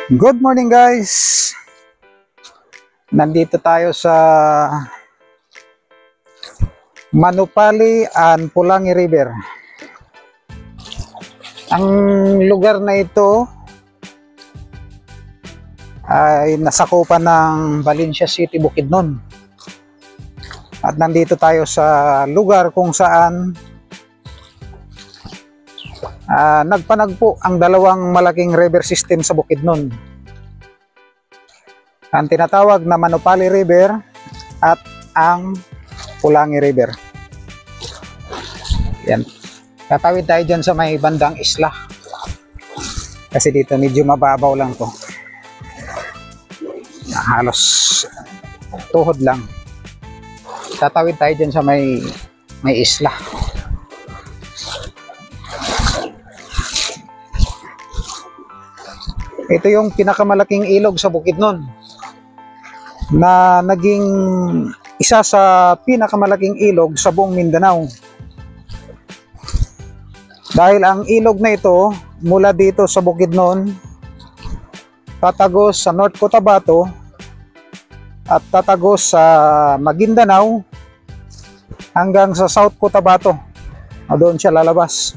Good morning guys! Nandito tayo sa Manupali and Pulangi River. Ang lugar na ito ay nasakupan ng Valencia City, Bukidnon. At nandito tayo sa lugar kung saan nagpanagpo ang dalawang malaking river system sa Bukidnon. Ang tinatawag na Manupali River at ang Pulangi River. Yan. Tatawid tayo dyan sa may bandang isla. Kasi dito medyo mababaw lang to. Halos tuhod lang. Tatawid tayo dyan sa may isla. Ito yung pinakamalaking ilog sa Bukidnon na naging isa sa pinakamalaking ilog sa buong Mindanao. Dahil ang ilog na ito mula dito sa Bukidnon tatagos sa North Cotabato at tatagos sa Maguindanao hanggang sa South Cotabato. Doon siya lalabas.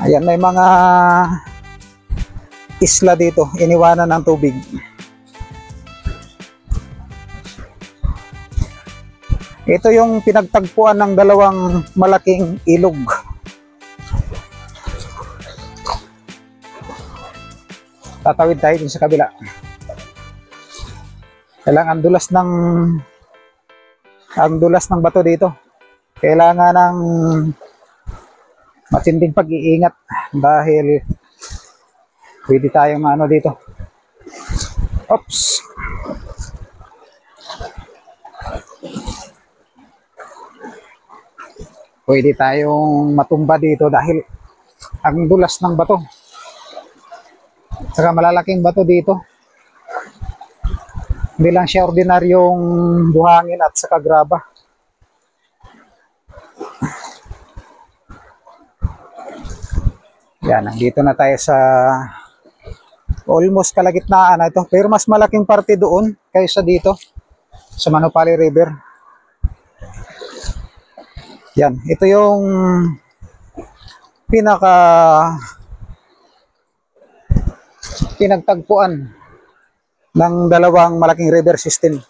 Ayan, may mga isla dito, iniwanan ng tubig. Ito yung pinagtagpuan ng dalawang malaking ilog. Tatawid tayo din sa kabila. Kailangan ang dulas ng bato dito. Kailangan ng matinding pag-iingat dahil pwede tayong ano dito. Oops. Pwede tayong matumba dito dahil ang dulas ng bato. Saka malalaking bato dito. Hindi lang siya ordinaryong buhangin at saka graba. Yan, nandito na tayo sa almost kalagitnaan na ito. Pero mas malaking parte doon kaysa dito sa Manupali River. Yan, ito yung pinagtagpuan ng dalawang malaking river system.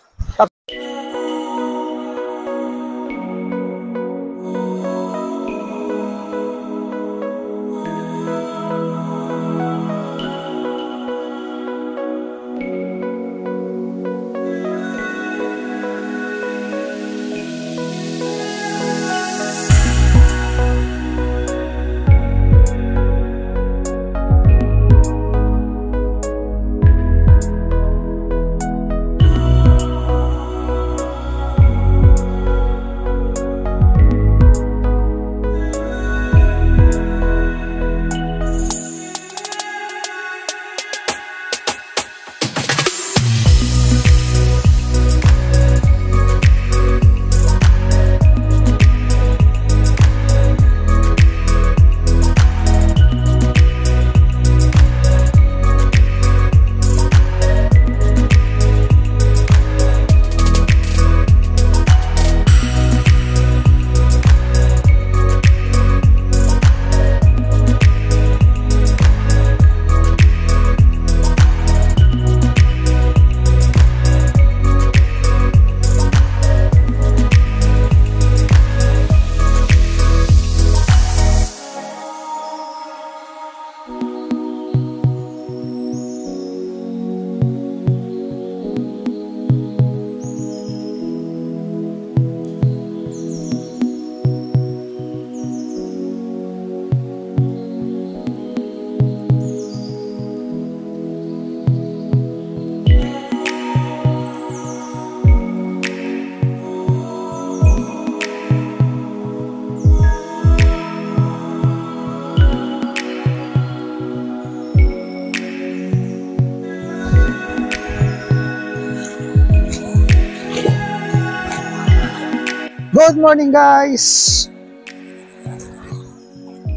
Good morning guys!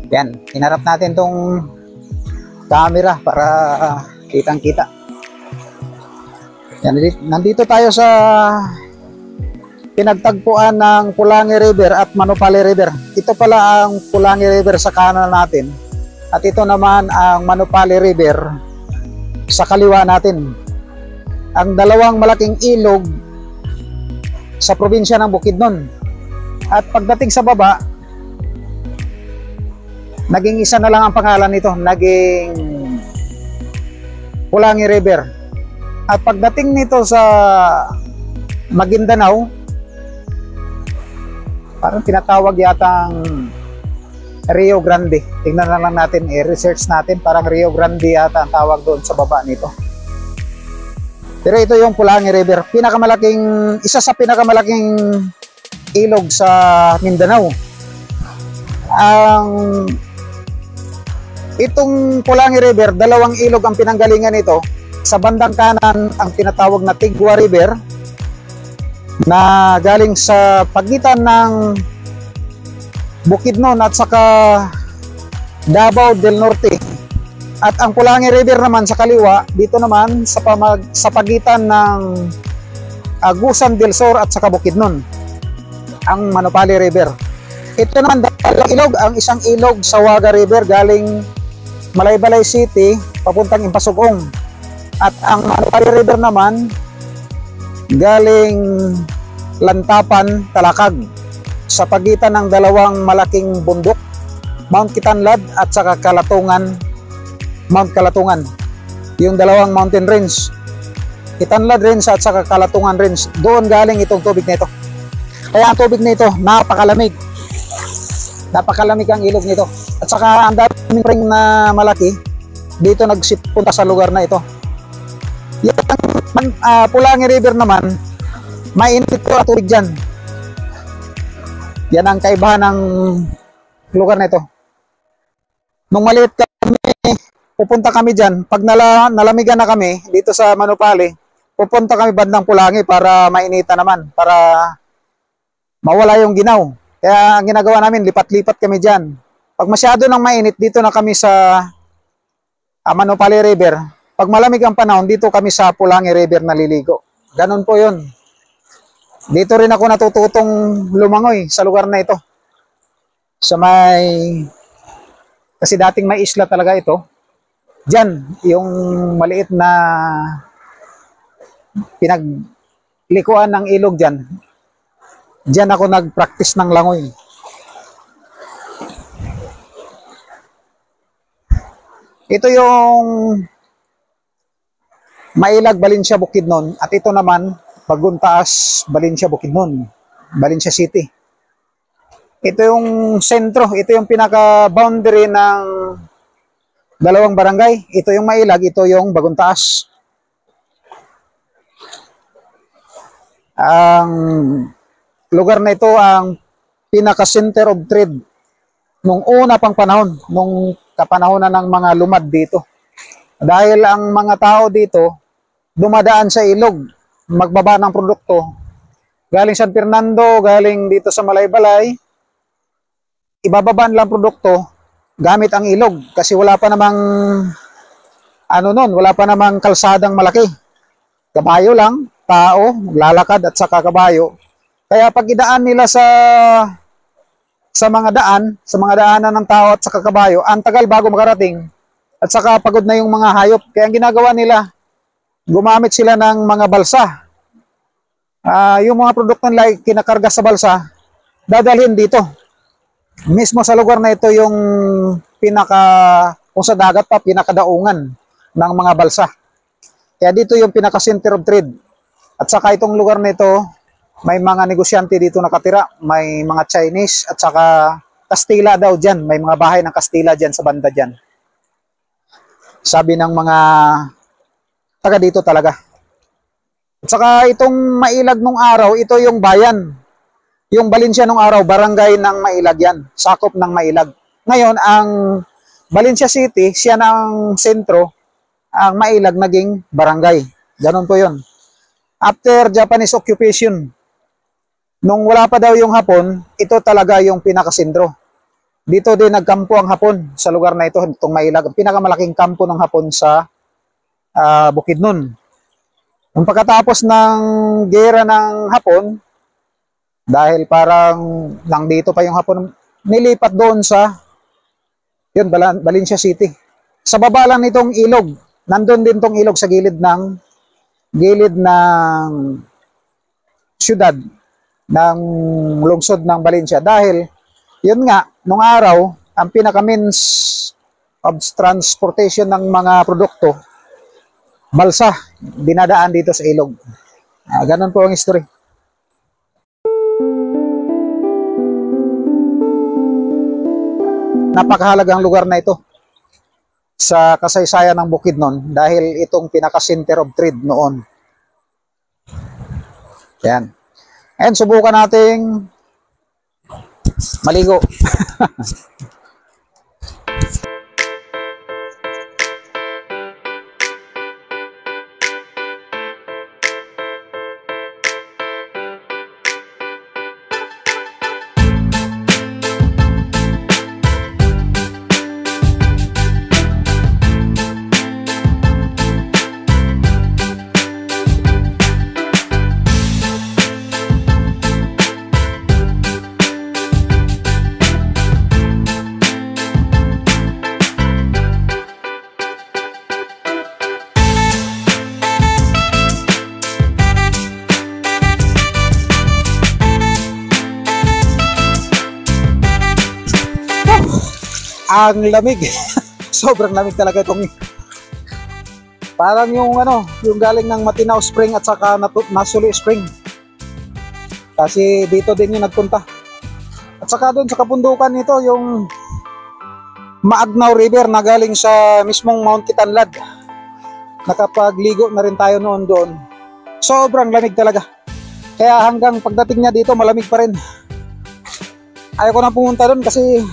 Yan, hinarap natin tong camera para kitang-kita. Yan, nandito tayo sa pinagtagpuan ng Pulangi River at Manupali River. Ito pala ang Pulangi River sa kanan natin at ito naman ang Manupali River sa kaliwa natin. Ang dalawang malaking ilog sa probinsya ng Bukidnon. At pagdating sa baba, naging isa na lang ang pangalan nito, naging Pulangi River. At pagdating nito sa Maguindanao, parang tinatawag yatang Rio Grande. Tingnan na lang natin, i-research natin, parang Rio Grande yata ang tawag doon sa baba nito. Pero ito yung Pulangi River, isa sa pinakamalaking ilog sa Mindanao. Itong Pulangi River, dalawang ilog ang pinanggalingan nito. Sa bandang kanan ang tinatawag na Tigwa River na galing sa pagitan ng Bukidnon at saka Davao del Norte. At ang Pulangi River naman sa kaliwa, dito naman sa pagitan ng Agusan del Sur at saka Bukidnon, ang Manupali River. Ito naman dalawang ilog, ang isang ilog sa Waga River galing Malaybalay City papuntang Impasugong. At ang Manupali River naman galing Lantapan, Talakag, sa pagitan ng dalawang malaking bundok, Mount Kitanlad at saka Mount Kalatungan. Yung dalawang mountain range, Kitanlad Range at saka Kalatungan Range, doon galing itong tubig nito. Kaya ang tubig nito napakalamig. Napakalamig ang ilog nito. At saka ang daming ring na malaki dito nagsipunta sa lugar na ito. Yung Pulangi River naman, mainit ito at tubig dyan. Yan ang kaibahan ng lugar na ito. Nung maliit kami, pupunta kami dyan. Pag nalamigan na kami dito sa Manupali, pupunta kami bandang Pulangi para mainitan naman, para mawala yung ginaw. Kaya ang ginagawa namin, lipat-lipat kami dyan. Pag masyado nang mainit, dito na kami sa Manupali River. Pag malamig ang panahon, dito kami sa Pulangi River naliligo. Ganun po yun. Dito rin ako natututong lumangoy sa lugar na ito. Kasi dating may isla talaga ito. Diyan, yung maliit na pinaglikuan ng ilog dyan. Diyan ako nag-practice ng langoy. Ito yung Mailag, Valencia, Bukidnon. At ito naman, Bagong Taas, Valencia, Bukidnon, Valencia City. Ito yung sentro, ito yung pinaka-boundary ng dalawang barangay. Ito yung Mailag, ito yung Bagong Taas. Ang lugar na ito ang pinaka-center of trade nung una pang panahon, nung kapanahonan ng mga lumad dito. Dahil ang mga tao dito dumadaan sa ilog, magbaba ng produkto. Galing San Fernando, galing dito sa Malaybalay, ibababaan lang produkto gamit ang ilog kasi wala pa namang wala pa namang kalsadang malaki. Kabayo lang, tao, lalakad at saka kabayo. Kaya pag idaan nila sa mga daanan ng tao at saka kabayo, ang tagal bago makarating at saka pagod na yung mga hayop. Kaya ang ginagawa nila, gumamit sila ng mga balsa. Yung mga produkto nila kinakarga sa balsa, dadalhin dito. Mismo sa lugar na ito yung kung sa dagat pa, pinakadaungan ng mga balsa. Kaya dito yung pinaka-center of trade. At saka itong lugar na ito, may mga negosyante dito nakatira. May mga Chinese at saka Kastila daw dyan. May mga bahay ng Kastila dyan sa banda dyan. Sabi ng mga taga dito talaga. At saka itong Mailag nung araw, ito yung bayan. Yung Valencia nung araw, barangay ng Mailag yan. Sakop ng Mailag. Ngayon, ang Valencia City, siya ng sentro, ang Mailag naging barangay. Ganon po yun. After Japanese occupation, nung wala pa daw yung Hapon, ito talaga yung pinakasentro. Dito din nagkampo ang Hapon sa lugar na ito, itong Mailag. Ang pinakamalaking kampo ng Hapon sa Bukidnon. Nung pagkatapos ng gera ng Hapon, dahil parang nandito pa yung Hapon, nilipat doon sa Valencia City. Sa baba lang nitong ilog, nandun din tong ilog sa gilid ng syudad ng lungsod ng Valencia. Dahil yun nga, nung araw, ang pinaka-means of transportation ng mga produkto, balsa, dinadaan dito sa ilog. Ganun po ang history. Napakahalagang lugar na ito sa kasaysayan ng Bukidnon dahil itong pinaka-center of trade noon. Yan. And subukan nating maligo. Ang lamig. Sobrang lamig talaga itong. Parang yung yung galing ng Matinaw Spring at saka Nasuli Spring. Kasi dito din yung nagpunta. At saka doon sa kapundukan nito yung Maagnaw River na galing sa mismong Mount Kitanlad. Nakapagligo na rin tayo noon doon. Sobrang lamig talaga. Kaya hanggang pagdating niya dito malamig pa rin. Ayaw ko na pumunta doon kasi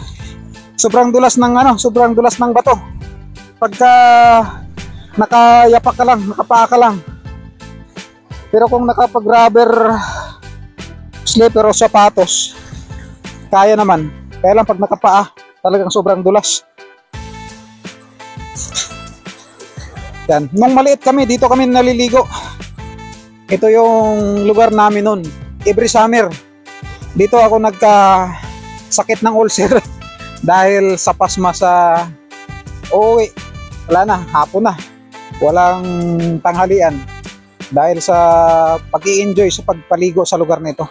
sobrang dulas ng bato. Pagka nakayapak ka lang, nakapaa ka lang. Pero kung nakapag-rubber slipper o sapatos, kaya naman. Kaya lang pag nakapaa, talagang sobrang dulas. Yan. Nung maliit kami, dito kami naliligo. Ito yung lugar namin nun. Every summer, dito ako nagka-sakit ng ulcer. Dahil sa pasma sa uuwi, wala na, hapon na, walang tanghalian dahil sa pag-i-enjoy sa pagpaligo sa lugar nito.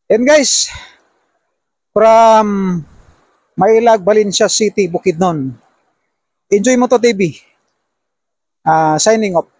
And guys, from Mailag, Valencia City, Bukidnon. Enjoy mo to TV. Signing off.